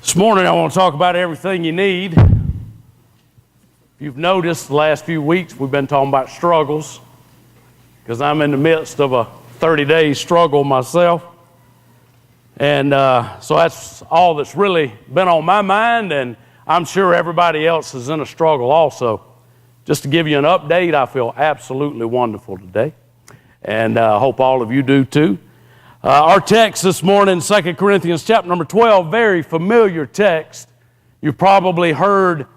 This morning I want to talk about everything you need. If you've noticed the last few weeks we've been talking about struggles because I'm in the midst of a 30-day struggle myself. And so that's all that's really been on my mind, and I'm sure everybody else is in a struggle also. Just to give you an update, I feel absolutely wonderful today, and I hope all of you do too. Our text this morning, 2 Corinthians chapter number 12, very familiar text. You've probably heard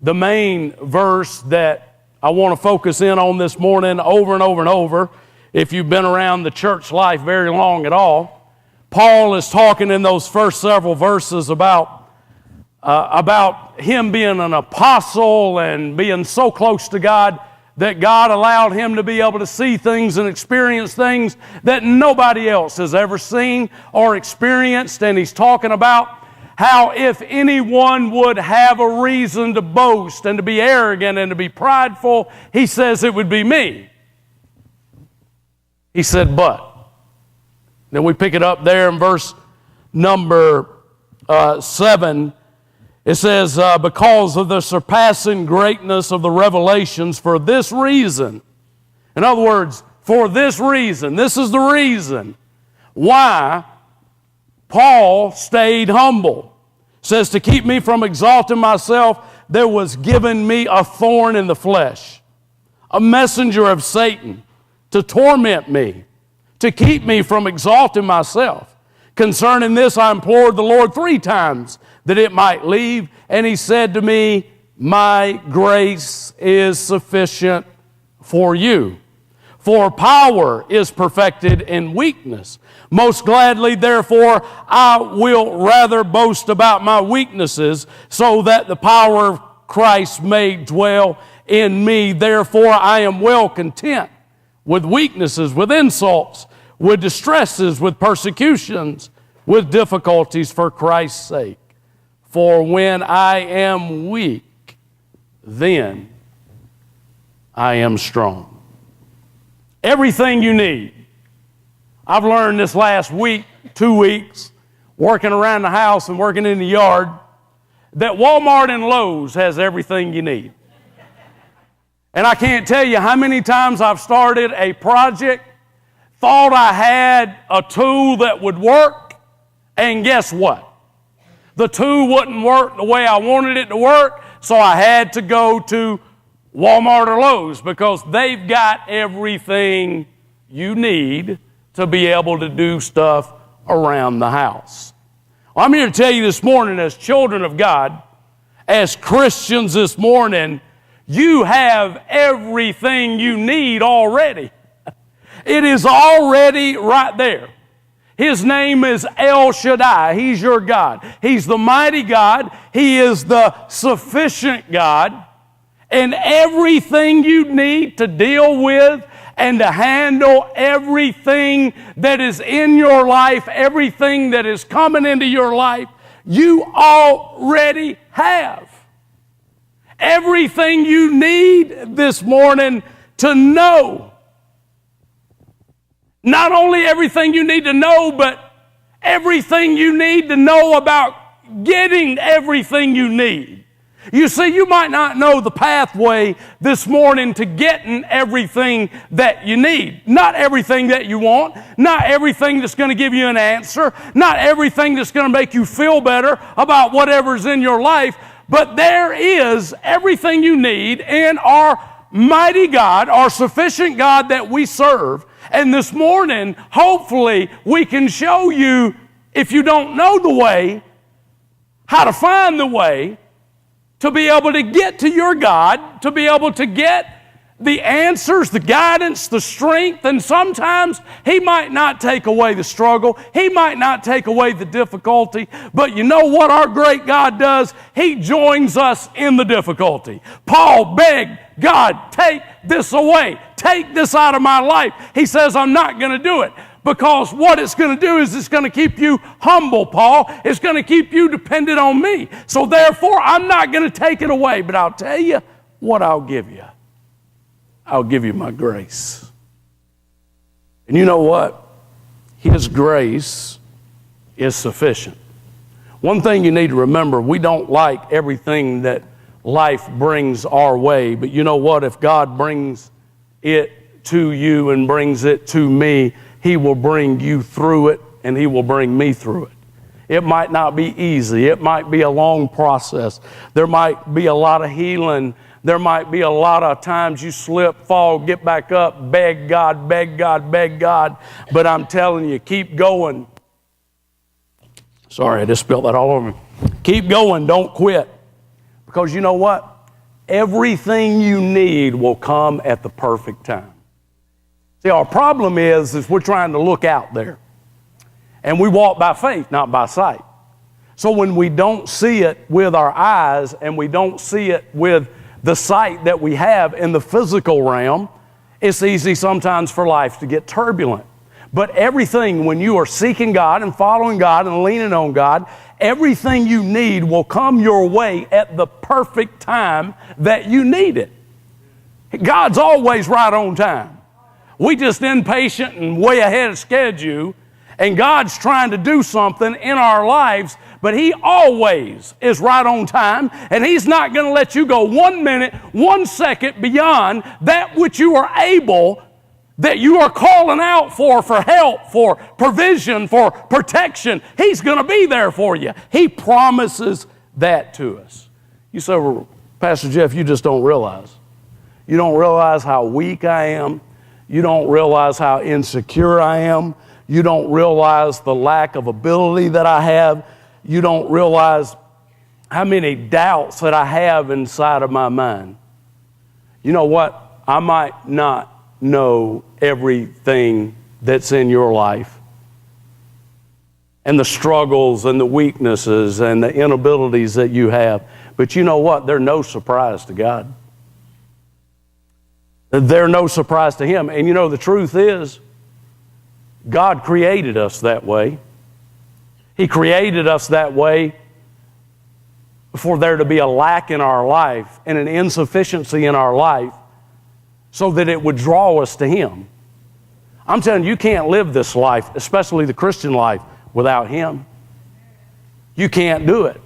the main verse that I want to focus in on this morning over and over and over. If you've been around the church life very long at all, Paul is talking in those first several verses about him being an apostle and being so close to God that God allowed him to be able to see things and experience things that nobody else has ever seen or experienced. And he's talking about how if anyone would have a reason to boast and to be arrogant and to be prideful, he says it would be me. He said, but. Then we pick it up there in verse number 7. It says, because of the surpassing greatness of the revelations, for this reason. In other words, for this reason. This is the reason why Paul stayed humble. It says, to keep me from exalting myself, there was given me a thorn in the flesh, a messenger of Satan, to torment me, to keep me from exalting myself. Concerning this, I implored the Lord 3 times that it might leave, and he said to me, my grace is sufficient for you, for power is perfected in weakness. Most gladly, therefore, I will rather boast about my weaknesses, so that the power of Christ may dwell in me. Therefore, I am well content with weaknesses, with insults, with distresses, with persecutions, with difficulties for Christ's sake. For when I am weak, then I am strong. Everything you need. I've learned this last week, 2 weeks, working around the house and working in the yard, that Walmart and Lowe's has everything you need. And I can't tell you how many times I've started a project, thought I had a tool that would work, and guess what? The tool wouldn't work the way I wanted it to work, so I had to go to Walmart or Lowe's because they've got everything you need to be able to do stuff around the house. Well, I'm here to tell you this morning, as children of God, as Christians this morning, you have everything you need already. It is already right there. His name is El Shaddai. He's your God. He's the mighty God. He is the sufficient God. And everything you need to deal with and to handle everything that is in your life, everything that is coming into your life, you already have. Everything you need this morning to know. Not only everything you need to know, but everything you need to know about getting everything you need. You see, you might not know the pathway this morning to getting everything that you need. Not everything that you want, not everything that's going to give you an answer, not everything that's going to make you feel better about whatever's in your life, but there is everything you need in our mighty God, our sufficient God that we serve. And this morning, hopefully, we can show you, if you don't know the way, how to find the way to be able to get to your God, to be able to get the answers, the guidance, the strength. And sometimes He might not take away the struggle. He might not take away the difficulty. But you know what our great God does? He joins us in the difficulty. Paul begged God, take this away. Take this out of my life. He says, I'm not going to do it. Because what it's going to do is it's going to keep you humble, Paul. It's going to keep you dependent on me. So therefore, I'm not going to take it away. But I'll tell you what I'll give you. I'll give you my grace. And you know what? His grace is sufficient. One thing you need to remember, we don't like everything that life brings our way, but you know what? If God brings it to you and brings it to me, He will bring you through it, and He will bring me through it. It might not be easy. It might be a long process. There might be a lot of healing. There might be a lot of times you slip, fall, get back up, beg God, beg God, beg God. But I'm telling you, keep going. Sorry, I just spilled that all over me. Keep going, don't quit. Because you know what? Everything you need will come at the perfect time. See, our problem is we're trying to look out there. And we walk by faith, not by sight. So when we don't see it with our eyes and we don't see it with the sight that we have in the physical realm, it's easy sometimes for life to get turbulent. But everything, when you are seeking God and following God and leaning on God, everything you need will come your way at the perfect time that you need it. God's always right on time. We just impatient and way ahead of schedule, and God's trying to do something in our lives, but He always is right on time, and He's not going to let you go 1 minute, 1 second beyond that which you are able, that you are calling out for help, for provision, for protection. He's going to be there for you. He promises that to us. You say, well, Pastor Jeff, you just don't realize. You don't realize how weak I am. You don't realize how insecure I am. You don't realize the lack of ability that I have. You don't realize how many doubts that I have inside of my mind. You know what? I might not know everything that's in your life, and the struggles and the weaknesses and the inabilities that you have. But you know what? They're no surprise to God. They're no surprise to Him. And you know, the truth is, God created us that way. He created us that way for there to be a lack in our life and an insufficiency in our life so that it would draw us to Him. I'm telling you, you can't live this life, especially the Christian life, without Him. You can't do it.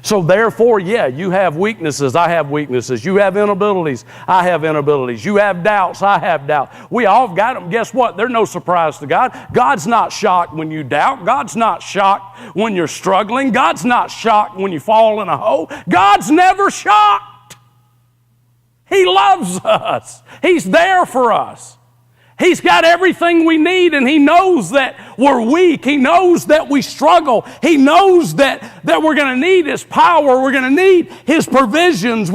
So therefore, yeah, you have weaknesses, I have weaknesses. You have inabilities, I have inabilities. You have doubts, I have doubt. We all got them. Guess what? They're no surprise to God. God's not shocked when you doubt. God's not shocked when you're struggling. God's not shocked when you fall in a hole. God's never shocked. He loves us. He's there for us. He's got everything we need, and He knows that we're weak. He knows that we struggle. He knows that we're going to need His power. We're going to need His provisions.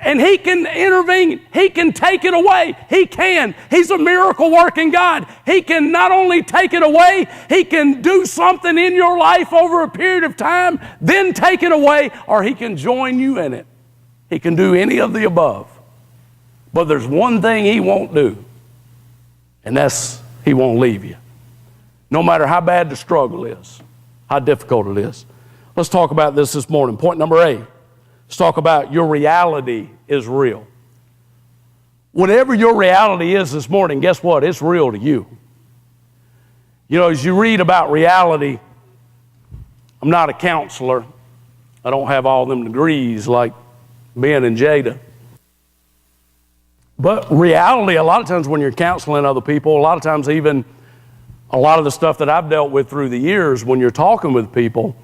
And He can intervene. He can take it away. He can. He's a miracle-working God. He can not only take it away, He can do something in your life over a period of time, then take it away, or He can join you in it. He can do any of the above. But there's one thing He won't do. And that's, He won't leave you. No matter how bad the struggle is, how difficult it is. Let's talk about this morning. Point number 8. Let's talk about your reality is real. Whatever your reality is this morning, guess what? It's real to you. You know, as you read about reality, I'm not a counselor. I don't have all them degrees like Ben and Jada. But reality, a lot of times when you're counseling other people, a lot of times even a lot of the stuff that I've dealt with through the years when you're talking with people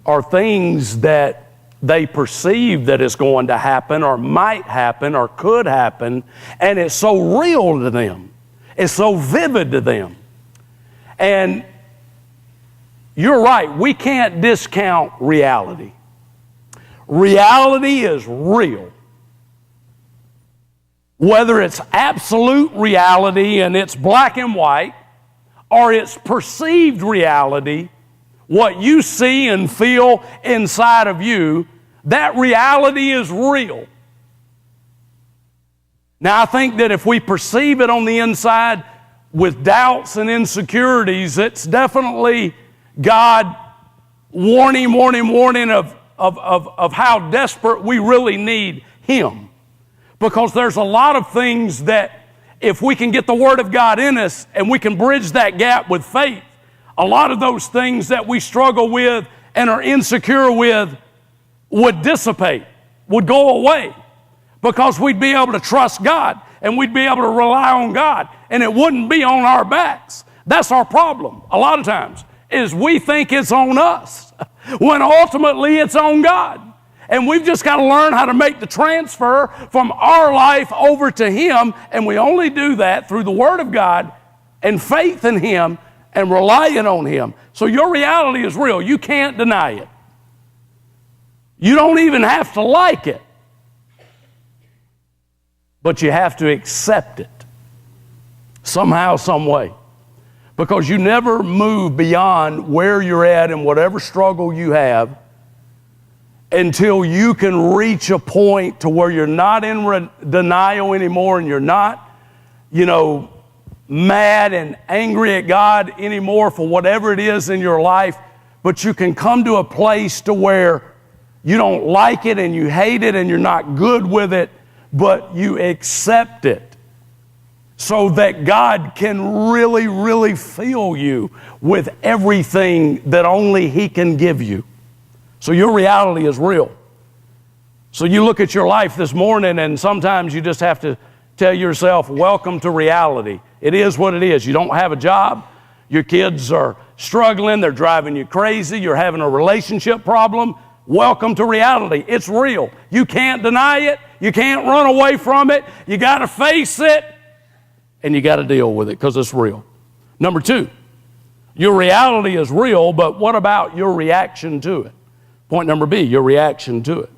are things that they perceive that is going to happen or might happen or could happen, and it's so real to them. It's so vivid to them. And you're right, we can't discount reality. Reality is real. Whether it's absolute reality and it's black and white, or it's perceived reality, what you see and feel inside of you, that reality is real. Now, I think that if we perceive it on the inside with doubts and insecurities, it's definitely God warning of how desperate we really need Him. Because there's a lot of things that if we can get the Word of God in us and we can bridge that gap with faith, a lot of those things that we struggle with and are insecure with would dissipate, would go away, because we'd be able to trust God and we'd be able to rely on God, and it wouldn't be on our backs. That's our problem a lot of times, is we think it's on us when ultimately it's on God. And we've just got to learn how to make the transfer from our life over to Him, and we only do that through the Word of God and faith in Him and relying on Him. So your reality is real. You can't deny it. You don't even have to like it, but you have to accept it somehow, some way, because you never move beyond where you're at in whatever struggle you have until you can reach a point to where you're not in denial anymore, and you're not, mad and angry at God anymore for whatever it is in your life, but you can come to a place to where you don't like it and you hate it and you're not good with it, but you accept it so that God can really, really fill you with everything that only He can give you. So your reality is real. So you look at your life this morning, and sometimes you just have to tell yourself, welcome to reality. It is what it is. You don't have a job. Your kids are struggling. They're driving you crazy. You're having a relationship problem. Welcome to reality. It's real. You can't deny it. You can't run away from it. You got to face it, and you got to deal with it because it's real. Number two, your reality is real, but what about your reaction to it? Point number B, your reaction to it.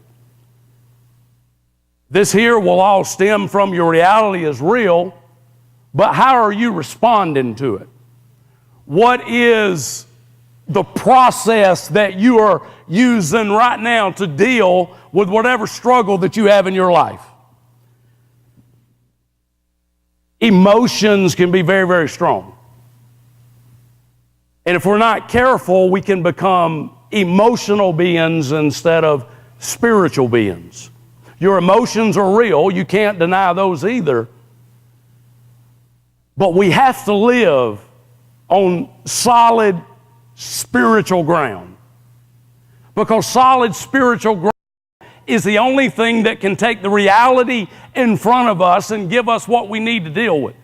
This here will all stem from your reality is real, but how are you responding to it? What is the process that you are using right now to deal with whatever struggle that you have in your life? Emotions can be very, very strong. And if we're not careful, we can become emotional beings instead of spiritual beings. Your emotions are real. You can't deny those either. But we have to live on solid spiritual ground, because solid spiritual ground is the only thing that can take the reality in front of us and give us what we need to deal with.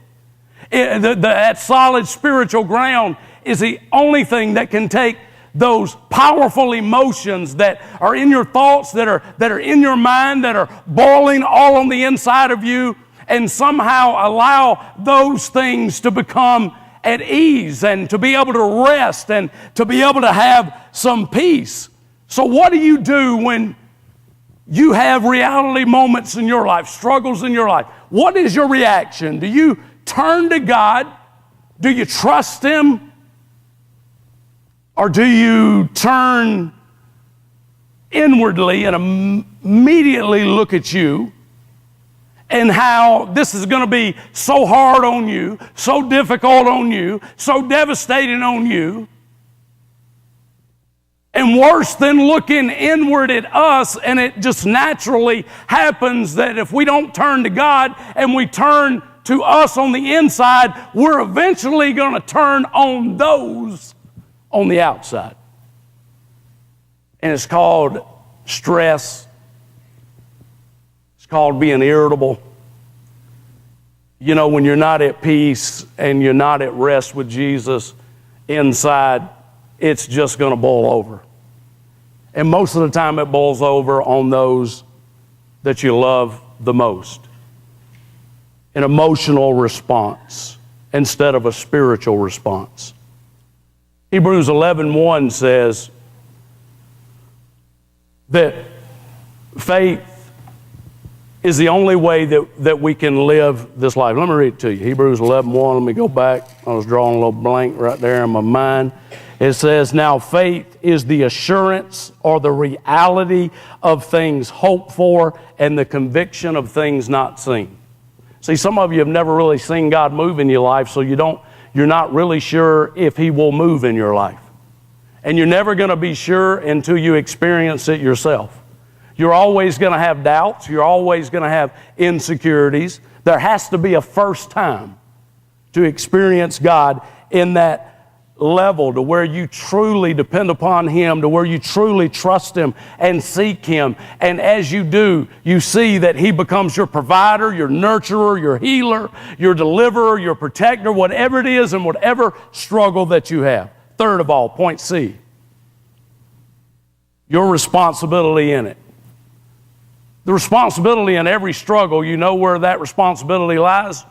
That solid spiritual ground is the only thing that can take those powerful emotions that are in your thoughts, that are in your mind, that are boiling all on the inside of you, and somehow allow those things to become at ease and to be able to rest and to be able to have some peace. So what do you do when you have reality moments in your life, struggles in your life? What is your reaction? Do you turn to God? Do you trust Him? Or do you turn inwardly and immediately look at you and how this is going to be so hard on you, so difficult on you, so devastating on you? And worse than looking inward at us, and it just naturally happens that if we don't turn to God and we turn to us on the inside, we're eventually going to turn on those on the outside. And it's called stress. It's called being irritable. When you're not at peace and you're not at rest with Jesus inside, it's just going to boil over. And most of the time it boils over on those that you love the most. An emotional response instead of a spiritual response. Hebrews 11:1 says that faith is the only way that we can live this life. Let me read it to you. Hebrews 11:1. Let me go back. I was drawing a little blank right there in my mind. It says, now faith is the assurance or the reality of things hoped for and the conviction of things not seen. See, some of you have never really seen God move in your life, so you're not really sure if He will move in your life. And you're never going to be sure until you experience it yourself. You're always going to have doubts. You're always going to have insecurities. There has to be a first time to experience God in that level to where you truly depend upon Him, to where you truly trust Him and seek Him. And as you do, you see that He becomes your provider, your nurturer, your healer, your deliverer, your protector, whatever it is and whatever struggle that you have. Third of all, point C, your responsibility in it. The responsibility in every struggle, you know where that responsibility lies?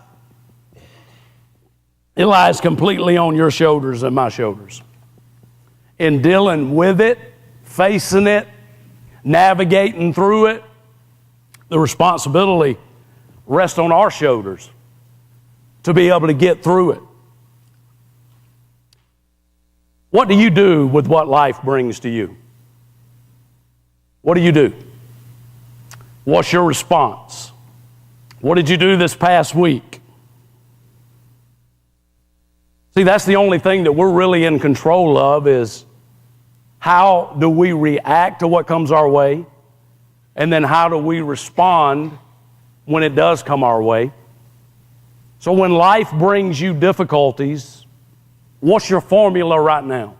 It lies completely on your shoulders and my shoulders. In dealing with it, facing it, navigating through it, the responsibility rests on our shoulders to be able to get through it. What do you do with what life brings to you? What do you do? What's your response? What did you do this past week? See, that's the only thing that we're really in control of is how do we react to what comes our way, and then how do we respond when it does come our way. So when life brings you difficulties, what's your formula right now?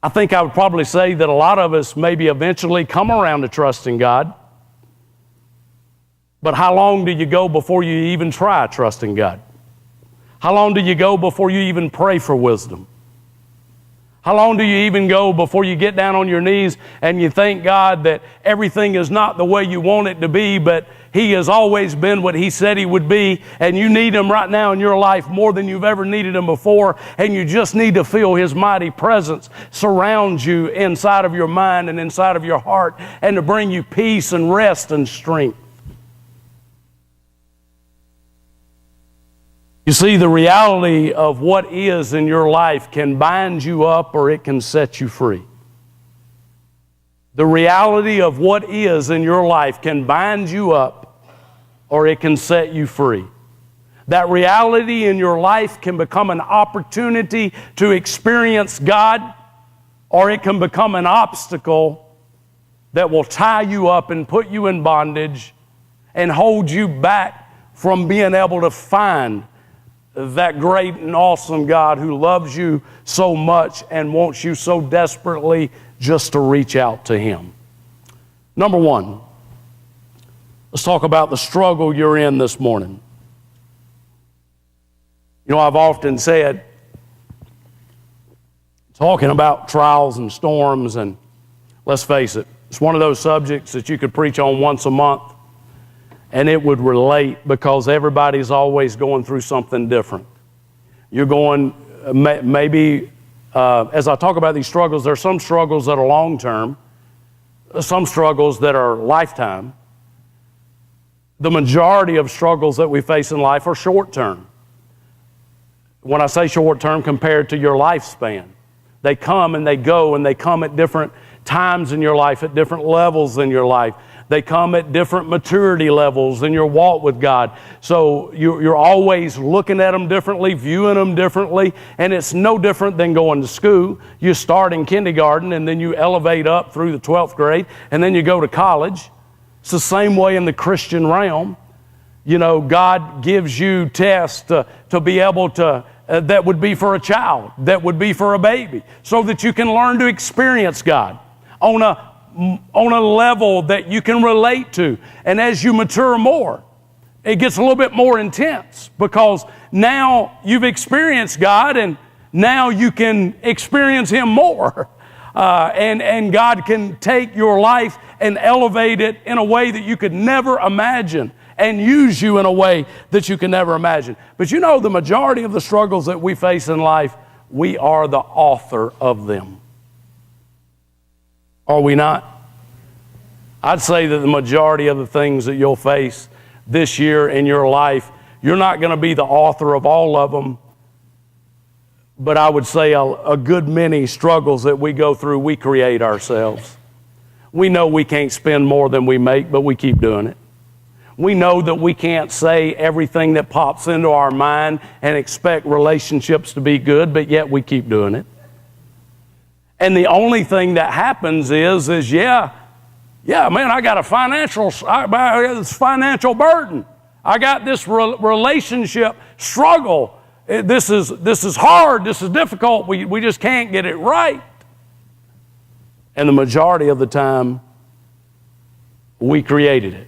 I think I would probably say that a lot of us maybe eventually come around to trusting God. But how long do you go before you even try trusting God? How long do you go before you even pray for wisdom? How long do you even go before you get down on your knees and you thank God that everything is not the way you want it to be, but He has always been what He said He would be, and you need Him right now in your life more than you've ever needed Him before, and you just need to feel His mighty presence surround you inside of your mind and inside of your heart, and to bring you peace and rest and strength. You see, the reality of what is in your life can bind you up or it can set you free. The reality of what is in your life can bind you up or it can set you free. That reality in your life can become an opportunity to experience God, or it can become an obstacle that will tie you up and put you in bondage and hold you back from being able to find that great and awesome God who loves you so much and wants you so desperately just to reach out to Him. Number one, let's talk about the struggle you're in this morning. You know, I've often said, talking about trials and storms, and let's face it, it's one of those subjects that you could preach on once a month, and it would relate because everybody's always going through something different. You're going, maybe, as I talk about these struggles, there are some struggles that are long-term, some struggles that are lifetime. The majority of struggles that we face in life are short-term. When I say short-term, compared to your lifespan. They come and they go, and they come at different times in your life, at different levels in your life. They come at different maturity levels in your walk with God. So you're always looking at them differently, viewing them differently, and it's no different than going to school. You start in kindergarten, and then you elevate up through the 12th grade, and then you go to college. It's the same way in the Christian realm. You know, God gives you tests to be able to, that would be for a child, that would be for a baby, so that you can learn to experience God on a level that you can relate to. And as you mature more, it gets a little bit more intense because now you've experienced God and now you can experience Him more. And God can take your life and elevate it in a way that you could never imagine and use you in a way that you can never imagine. But you know, the majority of the struggles that we face in life, we are the author of them. Are we not? I'd say that the majority of the things that you'll face this year in your life, you're not going to be the author of all of them, but I would say a good many struggles that we go through, we create ourselves. We know we can't spend more than we make, but we keep doing it. We know that we can't say everything that pops into our mind and expect relationships to be good, but yet we keep doing it. And the only thing that happens is man, I got a financial burden. I got this relationship struggle. this is hard, this is difficult, we just can't get it right. And the majority of the time, we created it.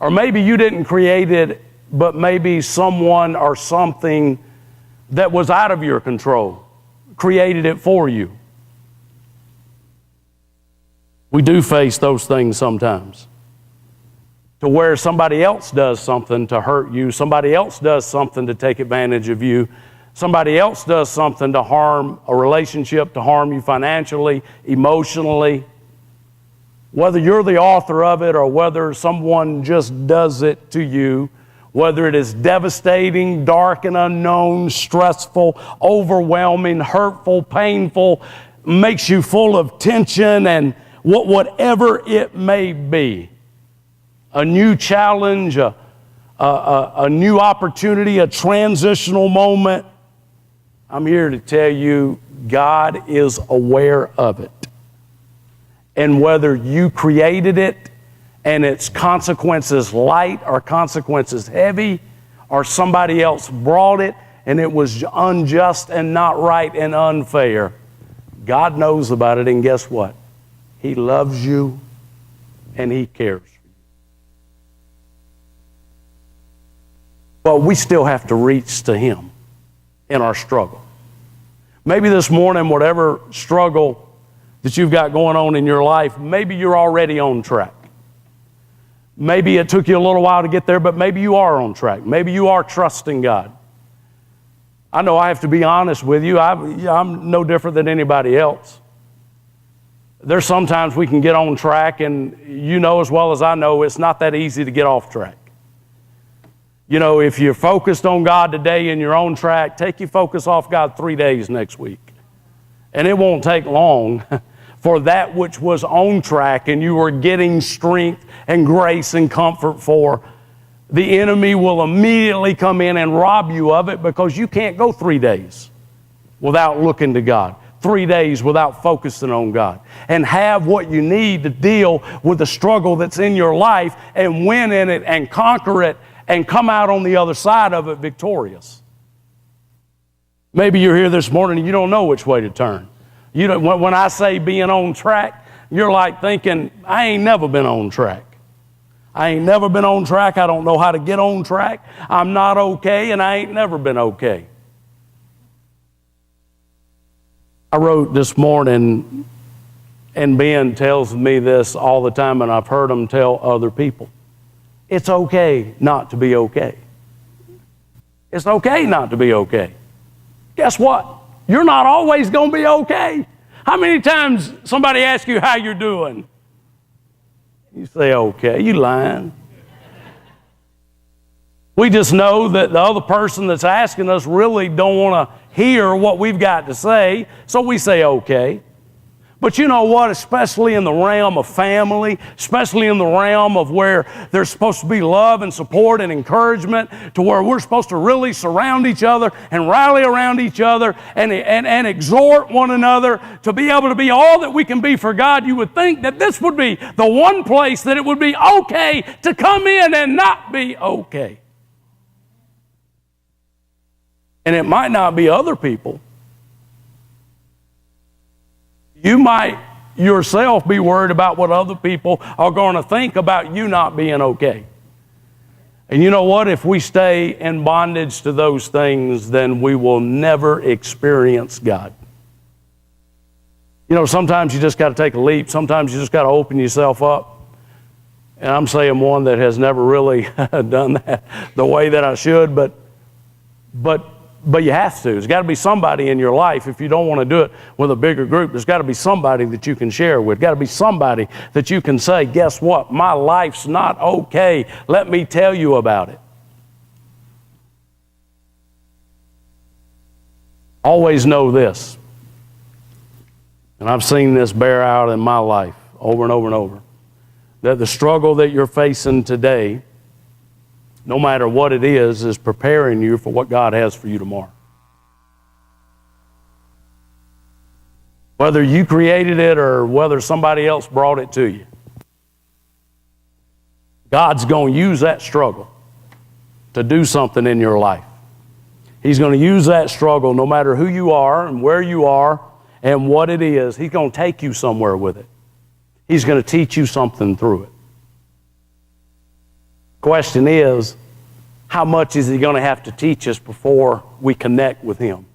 Or maybe you didn't create it, but maybe someone or something that was out of your control created it for you. We do face those things sometimes, to where somebody else does something to hurt you, somebody else does something to take advantage of you, somebody else does something to harm a relationship, to harm you financially, emotionally. Whether you're the author of it or whether someone just does it to you, whether it is devastating, dark and unknown, stressful, overwhelming, hurtful, painful, makes you full of tension, and whatever it may be, a new challenge, a new opportunity, a transitional moment, I'm here to tell you, God is aware of it. And whether you created it and its consequences light or consequences heavy, or somebody else brought it and it was unjust and not right and unfair, God knows about it, and guess what? He loves you and He cares for you. But we still have to reach to Him in our struggle. Maybe this morning, whatever struggle that you've got going on in your life, maybe you're already on track. Maybe it took you a little while to get there, but maybe you are on track. Maybe you are trusting God. I know I have to be honest with you. I'm no different than anybody else. There's sometimes we can get on track, and you know as well as I know, it's not that easy to get off track. You know, if you're focused on God today and you're on track, take your focus off God 3 days next week. And it won't take long for that which was on track and you were getting strength and grace and comfort for, the enemy will immediately come in and rob you of it, because you can't go 3 days without looking to God, 3 days without focusing on God, and have what you need to deal with the struggle that's in your life and win in it and conquer it and come out on the other side of it victorious. Maybe you're here this morning and you don't know which way to turn. When I say being on track, you're like thinking, I ain't never been on track. I ain't never been on track. I don't know how to get on track. I'm not okay, and I ain't never been okay. I wrote this morning, and Ben tells me this all the time, and I've heard him tell other people. It's okay not to be okay. It's okay not to be okay. Guess what? You're not always going to be okay. How many times somebody asks you how you're doing? You say, okay. You lying. We just know that the other person that's asking us really don't want to hear what we've got to say, so we say, okay. But you know what? Especially in the realm of family, especially in the realm of where there's supposed to be love and support and encouragement, to where we're supposed to really surround each other and rally around each other and exhort one another to be able to be all that we can be for God, you would think that this would be the one place that it would be okay to come in and not be okay. And it might not be other people. You might yourself be worried about what other people are going to think about you not being okay. And you know what? If we stay in bondage to those things, then we will never experience God. You know, sometimes you just got to take a leap. Sometimes you just got to open yourself up. And I'm saying one that has never really done that the way that I should, but you have to. There's got to be somebody in your life. If you don't want to do it with a bigger group, there's got to be somebody that you can share with. Got to be somebody that you can say, guess what? My life's not okay. Let me tell you about it. Always know this, and I've seen this bear out in my life over and over and over, that the struggle that you're facing today, no matter what it is preparing you for what God has for you tomorrow. Whether you created it or whether somebody else brought it to you, God's going to use that struggle to do something in your life. He's going to use that struggle, no matter who you are and where you are and what it is. He's going to take you somewhere with it. He's going to teach you something through it. Question is, how much is he going to have to teach us before we connect with him?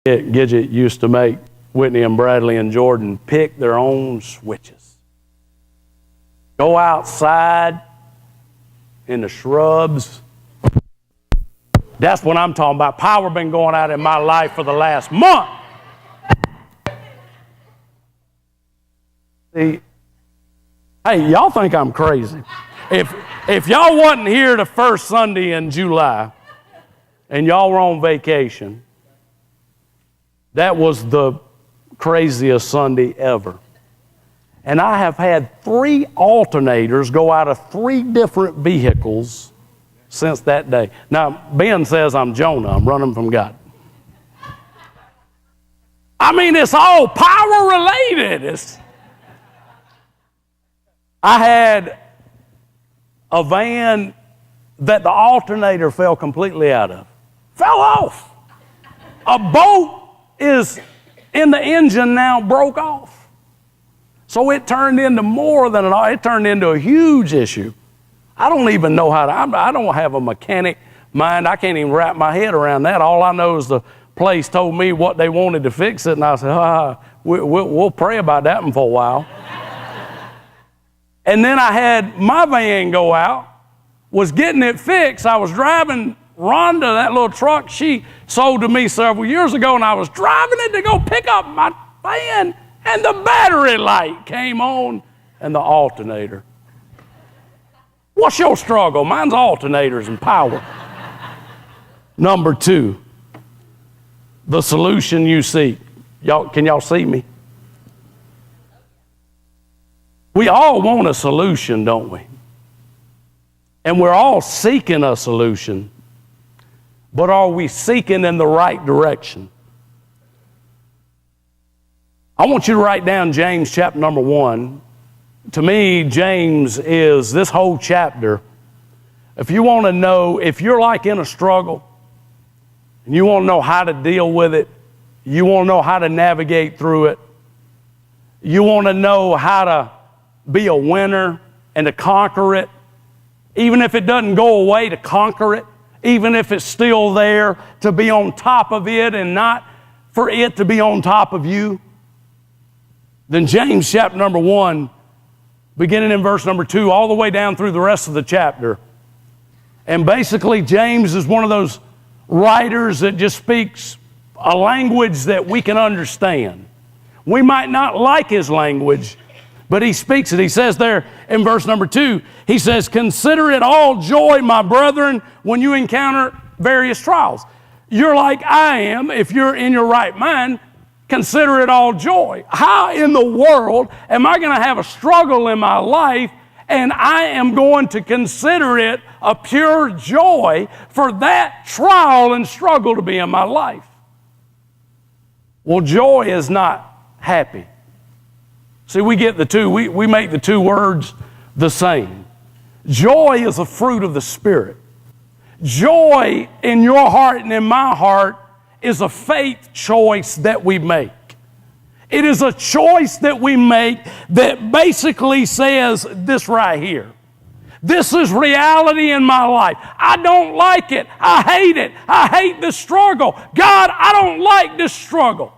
Gidget used to make Whitney and Bradley and Jordan pick their own switches. Go outside in the shrubs. That's what I'm talking about. Power been going out in my life for the last month. See, hey, y'all think I'm crazy. If y'all wasn't here the first Sunday in July and y'all were on vacation, that was the craziest Sunday ever. And I have had 3 alternators go out of 3 different vehicles since that day. Now, Ben says I'm Jonah. I'm running from God. I mean, it's all power related. I had a van that the alternator fell completely out of. Fell off. A boat is in the engine now, broke off. So it turned into more than it turned into a huge issue. I don't even know how to, I don't have a mechanic mind. I can't even wrap my head around that. All I know is the place told me what they wanted to fix it, and I said, we'll pray about that one for a while. And then I had my van go out, was getting it fixed. I was driving Rhonda, that little truck she sold to me several years ago, and I was driving it to go pick up my van, and the battery light came on and the alternator. What's your struggle? Mine's alternators and power. Number 2, the solution you seek. Can y'all see me? We all want a solution, don't we? And we're all seeking a solution. But are we seeking in the right direction? I want you to write down James chapter number 1. To me, James is this whole chapter. If you want to know, if you're like in a struggle, and you want to know how to deal with it, you want to know how to navigate through it, you want to know how to be a winner and to conquer it, even if it doesn't go away, to conquer it, even if it's still there, to be on top of it and not for it to be on top of you, then James chapter number 1, beginning in verse number 2, all the way down through the rest of the chapter. And basically, James is one of those writers that just speaks a language that we can understand. We might not like his language, but he speaks it. He says there in verse number 2, he says, "Consider it all joy, my brethren, when you encounter various trials." You're like I am. If you're in your right mind, consider it all joy. How in the world am I going to have a struggle in my life and I am going to consider it a pure joy for that trial and struggle to be in my life? Well, joy is not happy. See, we get the two. We make the two words the same. Joy is a fruit of the Spirit. Joy in your heart and in my heart is a faith choice that we make. It is a choice that we make that basically says this right here. This is reality in my life. I don't like it. I hate it. I hate the struggle. God, I don't like this struggle.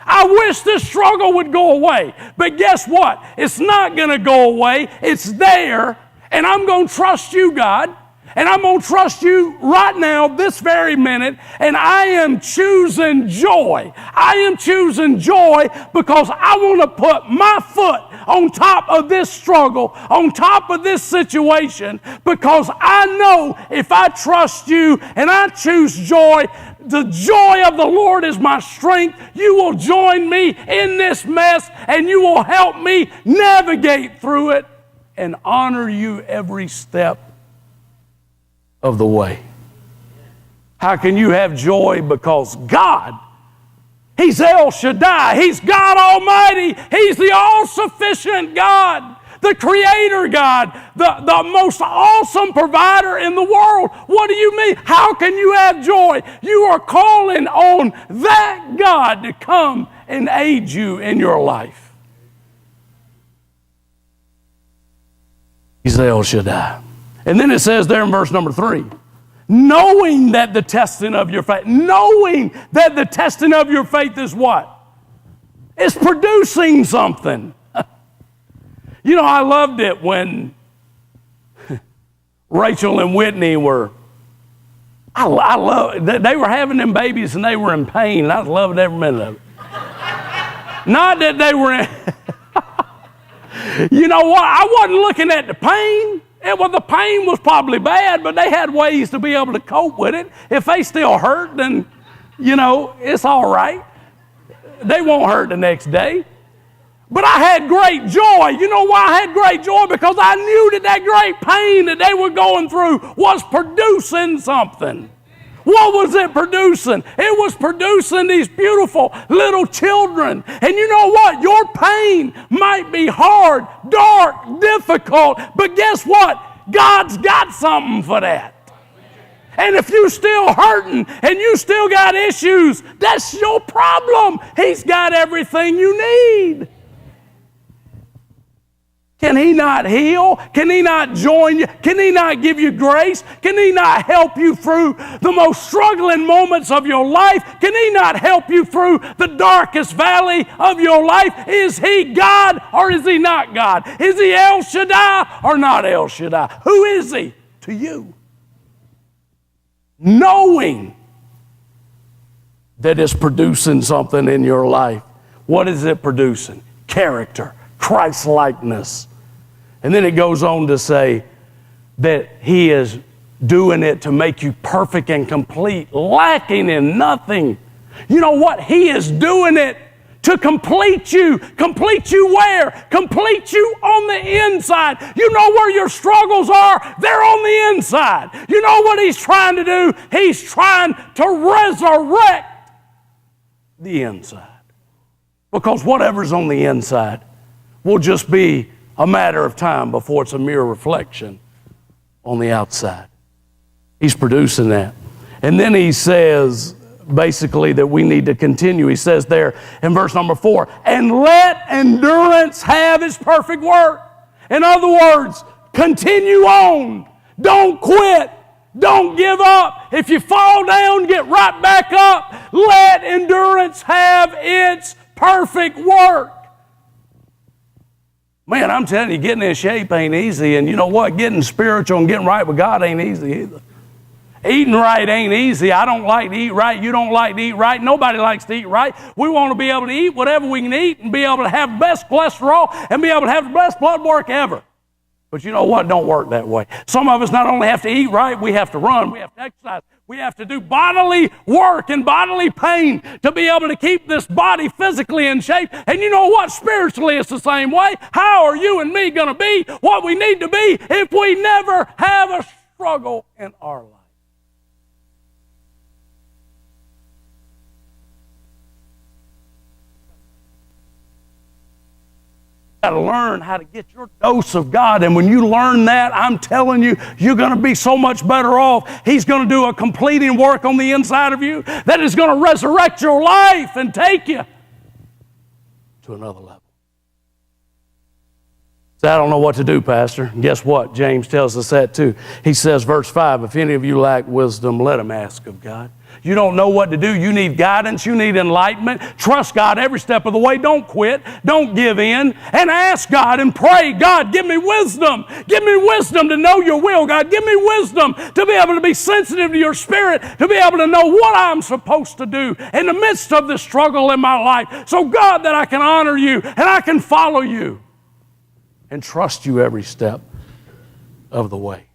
I wish this struggle would go away. But guess what? It's not going to go away. It's there. And I'm going to trust you, God. And I'm going to trust you right now, this very minute. And I am choosing joy. I am choosing joy because I want to put my foot on top of this struggle, on top of this situation, because I know if I trust you and I choose joy, the joy of the Lord is my strength. You will join me in this mess and you will help me navigate through it and honor you every step of the way. How can you have joy? Because God, He's El Shaddai. He's God Almighty. He's the all-sufficient God. the creator God, the most awesome provider in the world. What do you mean? How can you have joy? You are calling on that God to come and aid you in your life. He's El Shaddai. And then it says there in verse number 3, knowing that the testing of your faith, knowing that the testing of your faith is what? It's producing something. You know, I loved it when Rachel and Whitney were, they were having them babies and they were in pain. And I loved every minute of it. Not that they were in, you know what? I wasn't looking at the pain. The pain was probably bad, but they had ways to be able to cope with it. If they still hurt, then, you know, it's all right. They won't hurt the next day. But I had great joy. You know why I had great joy? Because I knew that great pain that they were going through was producing something. What was it producing? It was producing these beautiful little children. And you know what? Your pain might be hard, dark, difficult, but guess what? God's got something for that. And if you're still hurting and you still got issues, that's your problem. He's got everything you need. Can He not heal? Can He not join you? Can He not give you grace? Can He not help you through the most struggling moments of your life? Can He not help you through the darkest valley of your life? Is He God or is He not God? Is He El Shaddai or not El Shaddai? Who is He to you? Knowing that it's producing something in your life. What is it producing? Character, Christ-likeness. And then it goes on to say that He is doing it to make you perfect and complete, lacking in nothing. You know what? He is doing it to complete you. Complete you where? Complete you on the inside. You know where your struggles are? They're on the inside. You know what He's trying to do? He's trying to resurrect the inside. Because whatever's on the inside will just be a matter of time before it's a mere reflection on the outside. He's producing that. And then He says, basically, that we need to continue. He says there in verse number 4, and let endurance have its perfect work. In other words, continue on. Don't quit. Don't give up. If you fall down, get right back up. Let endurance have its perfect work. Man, I'm telling you, getting in shape ain't easy. And you know what? Getting spiritual and getting right with God ain't easy either. Eating right ain't easy. I don't like to eat right. You don't like to eat right. Nobody likes to eat right. We want to be able to eat whatever we can eat and be able to have the best cholesterol and be able to have the best blood work ever. But you know what? It don't work that way. Some of us not only have to eat right, we have to run, we have to exercise, we have to do bodily work and bodily pain to be able to keep this body physically in shape. And you know what? Spiritually, it's the same way. How are you and me going to be what we need to be if we never have a struggle in our life? Got to learn how to get your dose of God, and when you learn that, I'm telling you, you're going to be so much better off. He's going to do a completing work on the inside of you that is going to resurrect your life and take you to another level. So I don't know what to do, Pastor. And guess what? James tells us that too. He says, verse 5, if any of you lack wisdom, let him ask of God. You don't know what to do. You need guidance. You need enlightenment. Trust God every step of the way. Don't quit. Don't give in. And ask God and pray, God, give me wisdom. Give me wisdom to know your will, God. Give me wisdom to be able to be sensitive to your spirit, to be able to know what I'm supposed to do in the midst of this struggle in my life. So, God, that I can honor you and I can follow you and trust you every step of the way.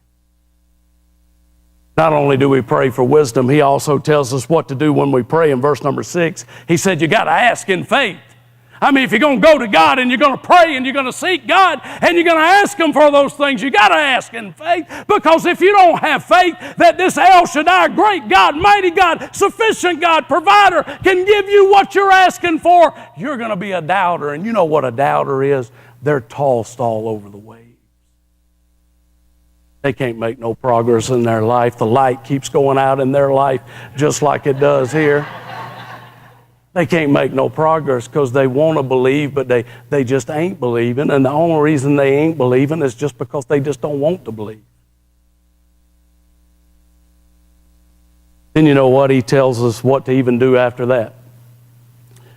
Not only do we pray for wisdom, he also tells us what to do when we pray in verse number 6. He said, you got to ask in faith. I mean, if you're going to go to God and you're going to pray and you're going to seek God and you're going to ask Him for those things, you got to ask in faith. Because if you don't have faith that this El Shaddai, great God, mighty God, sufficient God, provider, can give you what you're asking for, you're going to be a doubter. And you know what a doubter is? They're tossed all over the waves. They can't make no progress in their life. The light keeps going out in their life just like it does here. They can't make no progress because they want to believe, but they just ain't believing. And the only reason they ain't believing is just because they just don't want to believe. Then you know what? He tells us what to even do after that.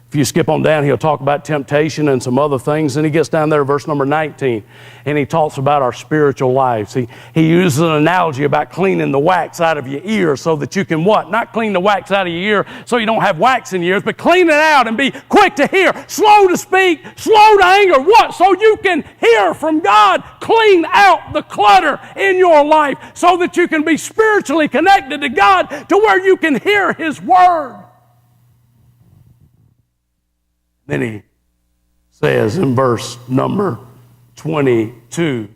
If you skip on down, he'll talk about temptation and some other things. And he gets down there, verse number 19, and he talks about our spiritual lives. He uses an analogy about cleaning the wax out of your ear so that you can what? Not clean the wax out of your ear so you don't have wax in your ears, but clean it out and be quick to hear, slow to speak, slow to anger. What? So you can hear from God. Clean out the clutter in your life so that you can be spiritually connected to God to where you can hear His Word. Then he says in verse number 22,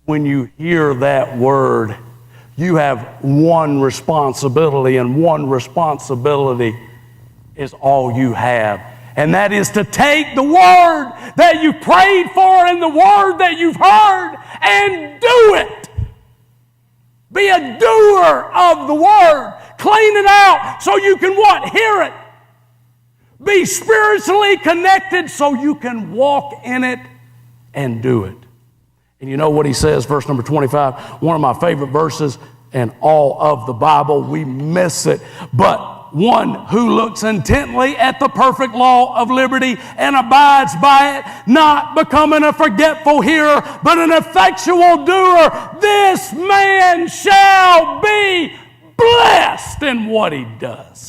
when you hear that word, you have one responsibility, and one responsibility is all you have. And that is to take the word that you prayed for and the word that you've heard and do it. Be a doer of the word. Clean it out so you can what? Hear it. Be spiritually connected so you can walk in it and do it. And you know what he says, verse number 25, one of my favorite verses in all of the Bible. We miss it. But one who looks intently at the perfect law of liberty and abides by it, not becoming a forgetful hearer, but an effectual doer, this man shall be blessed in what he does.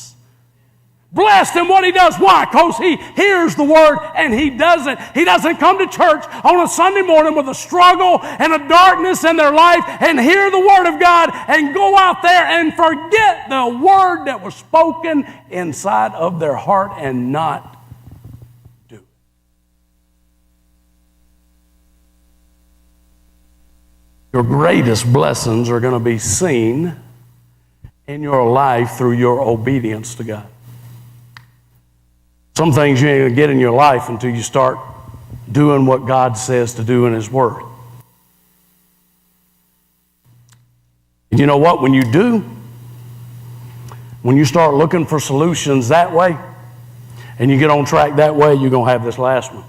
Blessed in what he does. Why? Because he hears the word and he does it. He doesn't come to church on a Sunday morning with a struggle and a darkness in their life and hear the word of God and go out there and forget the word that was spoken inside of their heart and not do it. Your greatest blessings are going to be seen in your life through your obedience to God. Some things you ain't going to get in your life until you start doing what God says to do in His Word. And you know what? When you do, when you start looking for solutions that way, and you get on track that way, you're going to have this last one.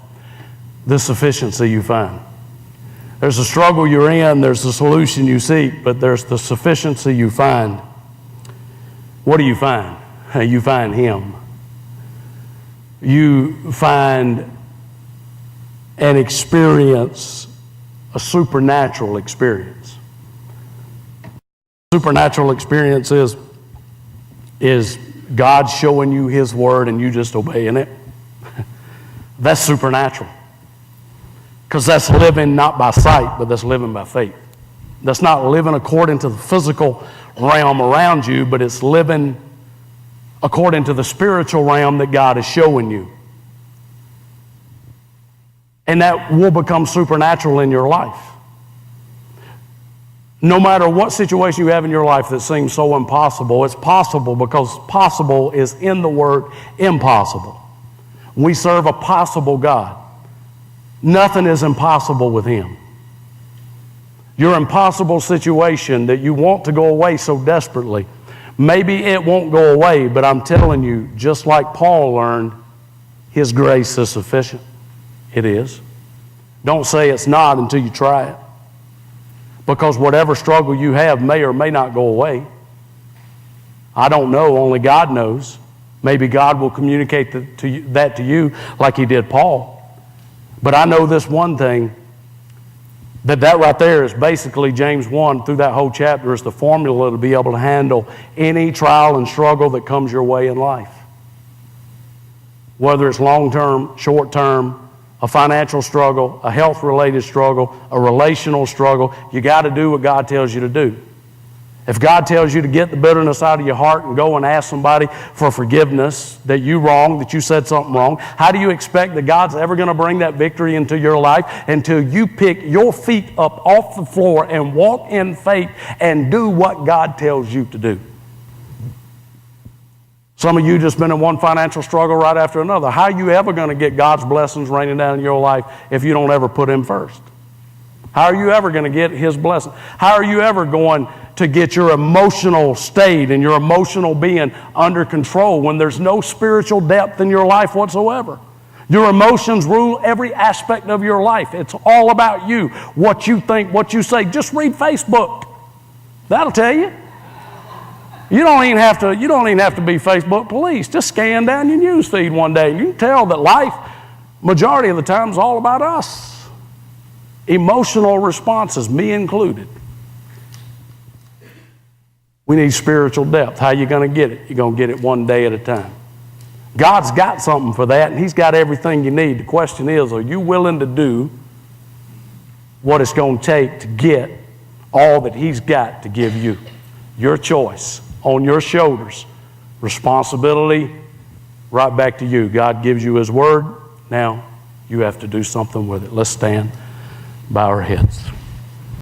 The sufficiency you find. There's a struggle you're in, there's the solution you seek, but there's the sufficiency you find. What do you find? You find Him. You find and experience a supernatural experience. Supernatural experience is God showing you His Word and you just obeying it. That's supernatural. Because that's living not by sight, but that's living by faith. That's not living according to the physical realm around you, but it's living according to the spiritual realm that God is showing you. And that will become supernatural in your life. No matter what situation you have in your life that seems so impossible, it's possible because possible is in the word impossible. We serve a possible God. Nothing is impossible with Him. Your impossible situation that you want to go away so desperately, maybe it won't go away, but I'm telling you, just like Paul learned, His grace is sufficient. It is. Don't say it's not until you try it. Because whatever struggle you have may or may not go away. I don't know, only God knows. Maybe God will communicate that to you like He did Paul. But I know this one thing, that right there is basically James 1 through that whole chapter is the formula to be able to handle any trial and struggle that comes your way in life. Whether it's long-term, short-term, a financial struggle, a health-related struggle, a relational struggle, you got to do what God tells you to do. If God tells you to get the bitterness out of your heart and go and ask somebody for forgiveness that you wronged, that you said something wrong, how do you expect that God's ever going to bring that victory into your life until you pick your feet up off the floor and walk in faith and do what God tells you to do? Some of you just been in one financial struggle right after another. How are you ever going to get God's blessings raining down in your life if you don't ever put Him first? How are you ever going to get His blessing? How are you ever going to get your emotional state and your emotional being under control when there's no spiritual depth in your life whatsoever? Your emotions rule every aspect of your life. It's all about you, what you think, what you say. Just read Facebook. That'll tell you. You don't even have to be Facebook police. Just scan down your news feed one day and you can tell that life, majority of the time, is all about us. Emotional responses, me included. We need spiritual depth. How are you going to get it? You're going to get it one day at a time. God's got something for that, and He's got everything you need. The question is, are you willing to do what it's going to take to get all that He's got to give you? Your choice, on your shoulders. Responsibility, right back to you. God gives you His Word. Now, you have to do something with it. Let's stand, bow our heads.